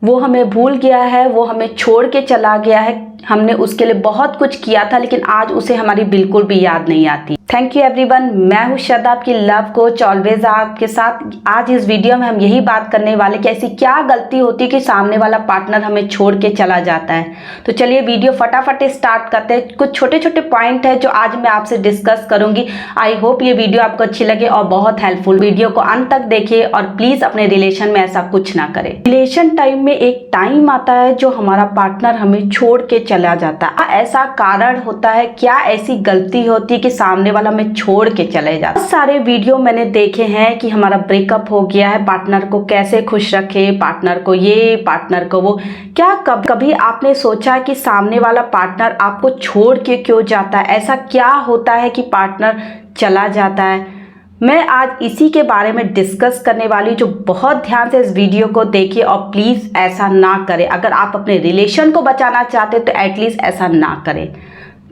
वो हमें भूल गया है, वो हमें छोड़ के चला गया है। हमने उसके लिए बहुत कुछ किया था, लेकिन आज उसे हमारी बिल्कुल भी याद नहीं आती। थैंक यू एवरीवन, मैं हूँ श्रद्धा, आपकी लव कोच, ऑलवेज आपके साथ। आज इस वीडियो में हम यही बात करने वाले कि ऐसी क्या गलती होती है कि सामने वाला पार्टनर हमें छोड़ के चला जाता है। तो चलिए वीडियो फटाफट स्टार्ट करते हैं। कुछ छोटे छोटे पॉइंट है जो आज मैं आपसे डिस्कस करूंगी। आई होप ये वीडियो आपको अच्छी लगे और बहुत हेल्पफुल। वीडियो को अंत तक देखिए और प्लीज अपने रिलेशन में ऐसा कुछ ना करें। रिलेशन टाइम में एक टाइम आता है जो हमारा पार्टनर हमें छोड़ के चला जाता है। ऐसा कारण होता है, क्या ऐसी गलती होती है कि सामने वाला हमें छोड़ के चले जाता है। बहुत सारे वीडियो मैंने देखे हैं कि हमारा ब्रेकअप हो गया है, पार्टनर को कैसे खुश रखे, पार्टनर को ये, पार्टनर को वो। क्या कभी आपने सोचा कि सामने वाला पार्टनर आपको छोड़ के क्यों जाता है? ऐसा क्या होता है कि पार्टनर चला जाता है? मैं आज इसी के बारे में डिस्कस करने वाली, जो बहुत ध्यान से इस वीडियो को देखिए और प्लीज ऐसा ना करें। अगर आप अपने रिलेशन को बचाना चाहते तो एटलीस्ट ऐसा ना करें।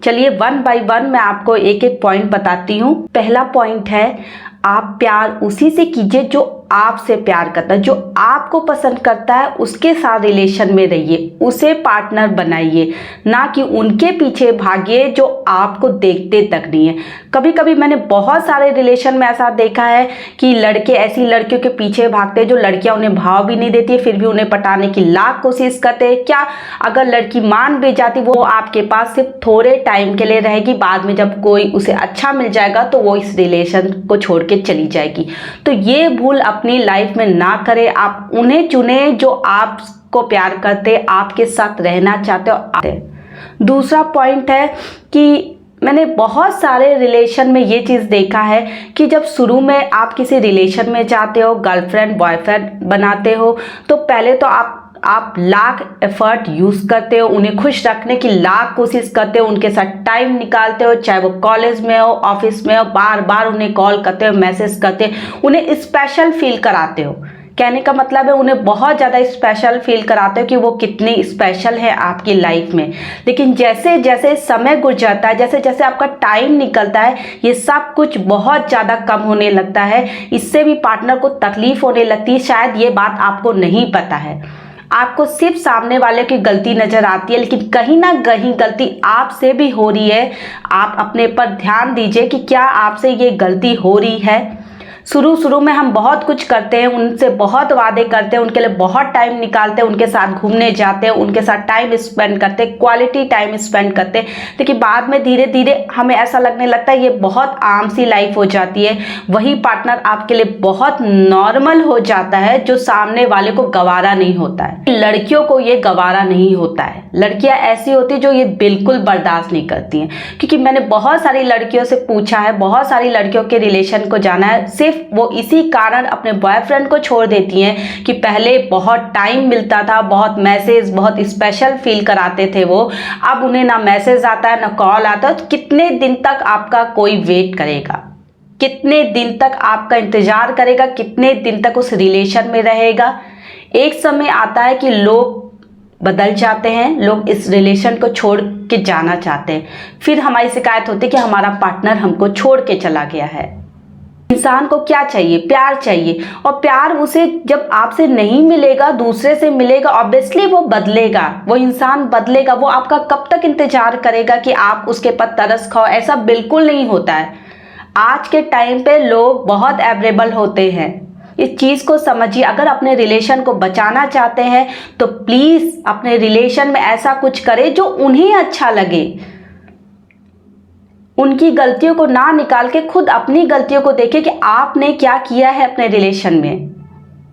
चलिए वन बाय वन मैं आपको एक एक पॉइंट बताती हूँ। पहला पॉइंट है, आप प्यार उसी से कीजिए जो आपसे प्यार करता है, जो आपको पसंद करता है, उसके साथ रिलेशन में रहिए, उसे पार्टनर बनाइए, ना कि उनके पीछे भागिए जो आपको देखते तक नहीं है। कभी कभी मैंने बहुत सारे रिलेशन में ऐसा देखा है कि लड़के ऐसी लड़कियों के पीछे भागते हैं जो लड़कियां उन्हें भाव भी नहीं देती है, फिर भी उन्हें पटाने की लाख कोशिश करते हैं। क्या अगर लड़की मान भी जाती, वो आपके पास सिर्फ थोड़े टाइम के लिए रहेगी, बाद में जब कोई उसे अच्छा मिल जाएगा तो वो इस रिलेशन को छोड़ के चली जाएगी। तो ये भूल अपनी लाइफ में ना करें। आप उन्हें चुने जो आपको प्यार करते, आपके साथ रहना चाहते हो। दूसरा पॉइंट है कि मैंने बहुत सारे रिलेशन में ये चीज़ देखा है कि जब शुरू में आप किसी रिलेशन में जाते हो, गर्लफ्रेंड बॉयफ्रेंड बनाते हो, तो पहले तो आप लाख एफर्ट यूज़ करते हो, उन्हें खुश रखने की लाख कोशिश करते हो, उनके साथ टाइम निकालते हो, चाहे वो कॉलेज में हो, ऑफिस में हो, बार बार उन्हें कॉल करते हो, मैसेज करते हो, उन्हें स्पेशल फील कराते हो। कहने का मतलब है उन्हें बहुत ज़्यादा स्पेशल फील कराते हो कि वो कितनी स्पेशल है आपकी लाइफ में। लेकिन जैसे जैसे समय गुजरता है, जैसे जैसे आपका टाइम निकलता है, ये सब कुछ बहुत ज़्यादा कम होने लगता है। इससे भी पार्टनर को तकलीफ होने लगती है। शायद ये बात आपको नहीं पता है, आपको सिर्फ सामने वाले की गलती नजर आती है, लेकिन कहीं ना कहीं गलती आपसे भी हो रही है। आप अपने पर ध्यान दीजिए कि क्या आपसे ये गलती हो रही है। शुरू में हम बहुत कुछ करते हैं, उनसे बहुत वादे करते हैं, उनके लिए बहुत टाइम निकालते हैं, उनके साथ घूमने जाते हैं, उनके साथ टाइम स्पेंड करते हैं, क्वालिटी टाइम स्पेंड करते हैं। लेकिन बाद में धीरे धीरे हमें ऐसा लगने लगता है ये बहुत आम सी लाइफ हो जाती है। वही पार्टनर आपके लिए बहुत नॉर्मल हो जाता है, जो सामने वाले को गवारा नहीं होता है। लड़कियों को ये गवारा नहीं होता है। लड़कियां ऐसी होती है जो ये बिल्कुल बर्दाश्त नहीं करती हैं। क्योंकि मैंने बहुत सारी लड़कियों से पूछा है, बहुत सारी लड़कियों के रिलेशन को जाना है, सिर्फ वो इसी कारण अपने बॉयफ्रेंड को छोड़ देती हैं कि पहले बहुत टाइम मिलता था, बहुत मैसेज, बहुत स्पेशल फील कराते थे वो। अब उन्हें ना मैसेज आता है ना कॉल आता है। तो कितने दिन तक आपका कोई वेट करेगा, कितने दिन तक आपका इंतजार करेगा, कितने दिन तक उस रिलेशन में रहेगा। एक समय आता है कि लोग बदल जाते हैं, लोग इस रिलेशन को छोड़ के जाना चाहते हैं। फिर हमारी शिकायत होती है कि हमारा पार्टनर हमको छोड़ के चला गया है। इंसान को क्या चाहिए? प्यार चाहिए। और प्यार उसे जब आपसे नहीं मिलेगा, दूसरे से मिलेगा, ऑब्वियसली वो बदलेगा, वो इंसान बदलेगा। वो आपका कब तक इंतजार करेगा कि आप उसके पर तरस खाओ? ऐसा बिल्कुल नहीं होता है। आज के टाइम पे लोग बहुत अवेलेबल होते हैं, इस चीज़ को समझिए। अगर अपने रिलेशन को बचाना चाहते हैं तो प्लीज़ अपने रिलेशन में ऐसा कुछ करें जो उन्हें अच्छा लगे। उनकी गलतियों को ना निकाल के खुद अपनी गलतियों को देखें कि आपने क्या किया है अपने रिलेशन में।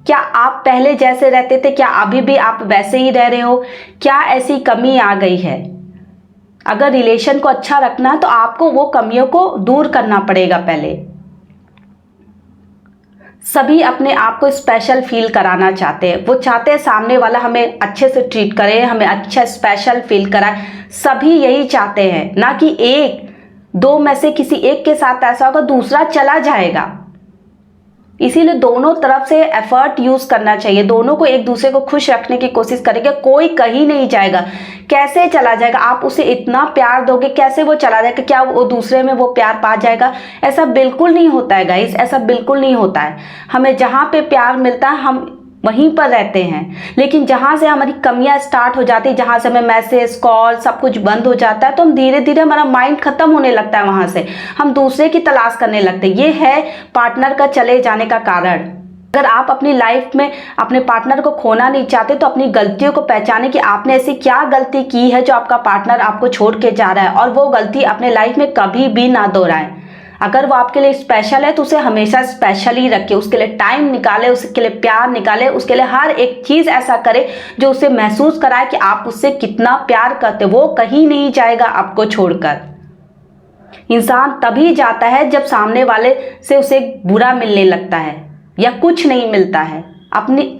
क्या आप पहले जैसे रहते थे, क्या अभी भी आप वैसे ही रह रहे हो? क्या ऐसी कमी आ गई है? अगर रिलेशन को अच्छा रखना है तो आपको वो कमियों को दूर करना पड़ेगा। पहले सभी अपने आप को स्पेशल फील कराना चाहते हैं। वो चाहते हैं सामने वाला हमें अच्छे से ट्रीट करे, हमें अच्छा स्पेशल फील कराए। सभी यही चाहते हैं, ना कि एक दो में से किसी एक के साथ ऐसा होगा, दूसरा चला जाएगा। इसीलिए दोनों तरफ से एफर्ट यूज करना चाहिए। दोनों को एक दूसरे को खुश रखने की कोशिश करेंगे। कोई कहीं नहीं जाएगा। कैसे चला जाएगा? आप उसे इतना प्यार दोगे, कैसे वो चला जाएगा? क्या वो दूसरे में वो प्यार पा जाएगा? ऐसा बिल्कुल नहीं होता है गाइस, ऐसा बिल्कुल नहीं होता है। हमें जहाँ पे प्यार मिलता है हम वहीं पर रहते हैं। लेकिन जहाँ से हमारी कमियां स्टार्ट हो जाती है, जहाँ से हमें मैसेज कॉल सब कुछ बंद हो जाता है, तो हम धीरे धीरे हमारा माइंड खत्म होने लगता है, वहाँ से हम दूसरे की तलाश करने लगते हैं। ये है पार्टनर का चले जाने का कारण। अगर आप अपनी लाइफ में अपने पार्टनर को खोना नहीं चाहते तो अपनी गलतियों को पहचाने कि आपने ऐसी क्या गलती की है जो आपका पार्टनर आपको छोड़ के जा रहा है, और वो गलती अपने लाइफ में कभी भी ना दोहराए। अगर वो आपके लिए स्पेशल है तो उसे हमेशा स्पेशल ही रखे, उसके लिए टाइम निकाले, उसके लिए प्यार निकाले, उसके लिए हर एक चीज़ ऐसा करे जो उसे महसूस कराए कि आप उससे कितना प्यार करते। वो कहीं नहीं जाएगा आपको छोड़कर। इंसान तभी जाता है जब सामने वाले से उसे बुरा मिलने लगता है या कुछ नहीं मिलता है।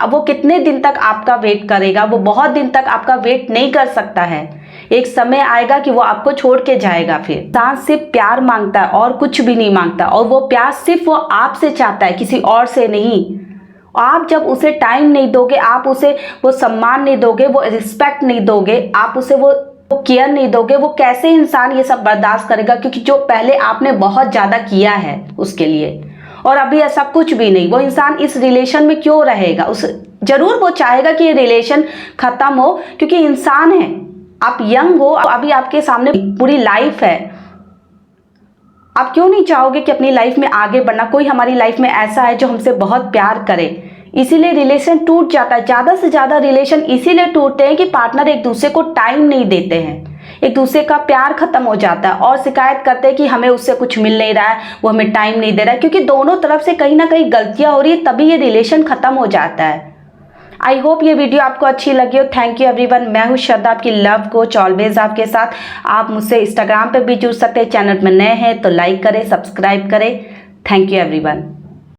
वो कितने दिन तक आपका वेट करेगा? वो बहुत दिन तक आपका वेट नहीं कर सकता है। एक समय आएगा कि वो आपको छोड़ के जाएगा। फिर इंसान सिर्फ प्यार मांगता है और कुछ भी नहीं मांगता, और वो प्यार सिर्फ वो आपसे चाहता है, किसी और से नहीं। आप जब उसे टाइम नहीं दोगे, आप उसे वो सम्मान नहीं दोगे, वो रिस्पेक्ट नहीं दोगे, आप उसे वो केयर नहीं दोगे, वो कैसे इंसान ये सब बर्दाश्त करेगा? क्योंकि जो पहले आपने बहुत ज़्यादा किया है उसके लिए, और अभी ऐसा कुछ भी नहीं, वो इंसान इस रिलेशन में क्यों रहेगा? जरूर वो चाहेगा कि ये रिलेशन खत्म हो, क्योंकि इंसान है। आप यंग हो, अभी आपके सामने पूरी लाइफ है। आप क्यों नहीं चाहोगे कि अपनी लाइफ में आगे बढ़ना? कोई हमारी लाइफ में ऐसा है जो हमसे बहुत प्यार करे, इसीलिए रिलेशन टूट जाता है। ज़्यादा से ज़्यादा रिलेशन इसीलिए टूटते हैं कि पार्टनर एक दूसरे को टाइम नहीं देते हैं, एक दूसरे का प्यार खत्म हो जाता है और शिकायत करते हैं कि हमें उससे कुछ मिल नहीं रहा है, वो हमें टाइम नहीं दे रहा है। क्योंकि दोनों तरफ से कहीं ना कहीं गलतियां हो रही है, तभी ये रिलेशन खत्म हो जाता है। आई होप ये वीडियो आपको अच्छी लगी हो। Thank you everyone. मैं हूँ श्रद्धा, आपकी लव कोच, ऑलवेज आपके साथ। आप मुझसे इंस्टाग्राम पे भी जुड़ सकते हैं। चैनल में नए हैं तो लाइक करें, सब्सक्राइब करें। Thank you everyone.